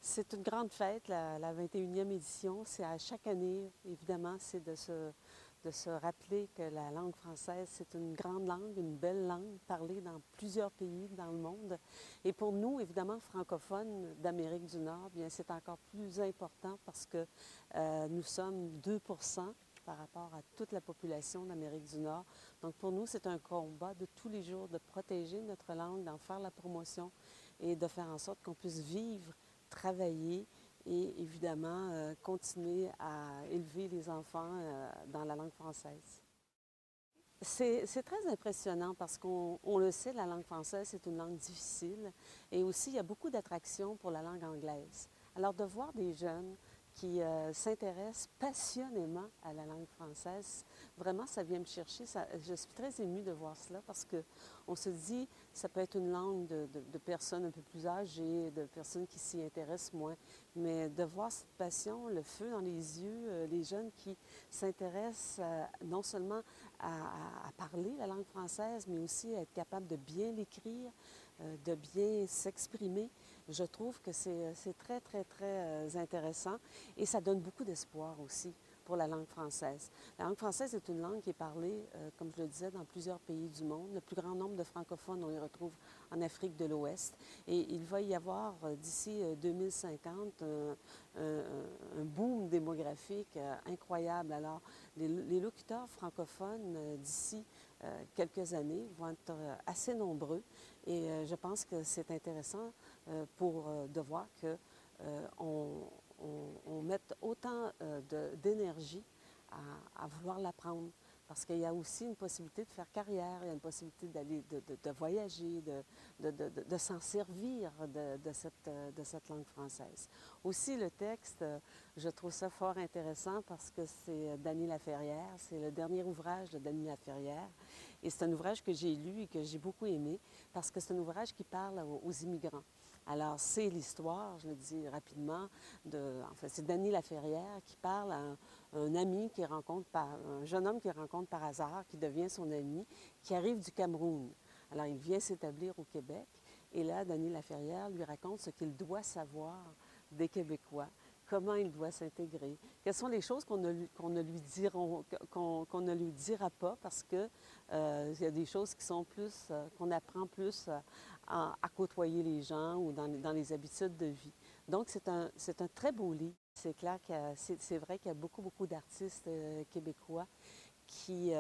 C'est une grande fête, la 21e édition. C'est à chaque année, évidemment, c'est de se rappeler que la langue française, c'est une grande langue, une belle langue parlée dans plusieurs pays dans le monde. Et pour nous, évidemment, francophones d'Amérique du Nord, bien, c'est encore plus important parce que nous sommes 2% par rapport à toute la population d'Amérique du Nord. Donc pour nous, c'est un combat de tous les jours de protéger notre langue, d'en faire la promotion et de faire en sorte qu'on puisse vivre, travailler et évidemment continuer à élever les enfants dans la langue française. C'est très impressionnant parce qu'on le sait, la langue française, c'est une langue difficile et aussi il y a beaucoup d'attractions pour la langue anglaise. Alors de voir des jeunes qui s'intéressent passionnément à la langue française, vraiment, ça vient me chercher. Je suis très émue de voir cela parce qu'on se dit, ça peut être une langue de personnes un peu plus âgées, de personnes qui s'y intéressent moins, mais de voir cette passion, le feu dans les yeux, les jeunes qui s'intéressent non seulement à parler la langue française, mais aussi à être capable de bien l'écrire, de bien s'exprimer. Je trouve que c'est très, très, très intéressant et ça donne beaucoup d'espoir aussi pour la langue française. La langue française est une langue qui est parlée, comme je le disais, dans plusieurs pays du monde. Le plus grand nombre de francophones, on les retrouve en Afrique de l'Ouest. Et il va y avoir d'ici 2050 un boom démographique incroyable. Alors, les locuteurs francophones d'ici quelques années vont être assez nombreux et je pense que c'est intéressant de voir que on mette autant d'énergie à vouloir l'apprendre. Parce qu'il y a aussi une possibilité de faire carrière, il y a une possibilité d'aller, de voyager, de s'en servir de cette langue française. Aussi, le texte, je trouve ça fort intéressant parce que c'est Dany Laferrière, c'est le dernier ouvrage de Dany Laferrière. Et c'est un ouvrage que j'ai lu et que j'ai beaucoup aimé parce que c'est un ouvrage qui parle aux immigrants. Alors, c'est l'histoire, je le dis rapidement, c'est Dany Laferrière qui parle à un ami qui rencontre un jeune homme qu'il rencontre par hasard, qui devient son ami, qui arrive du Cameroun. Alors, il vient s'établir au Québec et là, Dany Laferrière lui raconte ce qu'il doit savoir des Québécois, comment il doit s'intégrer, quelles sont les choses qu'on ne lui dira pas parce que il y a des choses qui sont plus, qu'on apprend plus à côtoyer les gens ou dans les habitudes de vie. Donc, c'est un très beau livre. C'est clair que c'est vrai qu'il y a beaucoup, beaucoup d'artistes québécois qui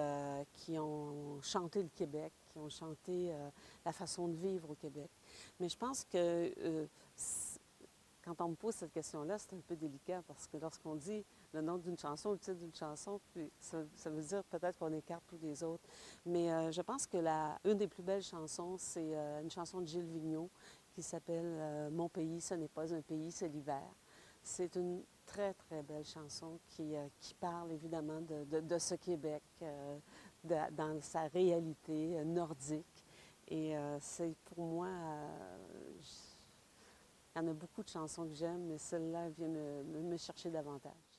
ont chanté le Québec, qui ont chanté la façon de vivre au Québec. Mais je pense que quand on me pose cette question-là, c'est un peu délicat parce que lorsqu'on dit le nom d'une chanson, le titre d'une chanson, puis ça veut dire peut-être qu'on écarte tous les autres. Mais je pense que une des plus belles chansons, c'est une chanson de Gilles Vigneault qui s'appelle Mon pays, ce n'est pas un pays, c'est l'hiver. C'est une très, très belle chanson qui parle évidemment de ce Québec dans sa réalité nordique. Et c'est pour moi, il y en a beaucoup de chansons que j'aime, mais celle-là vient me chercher davantage.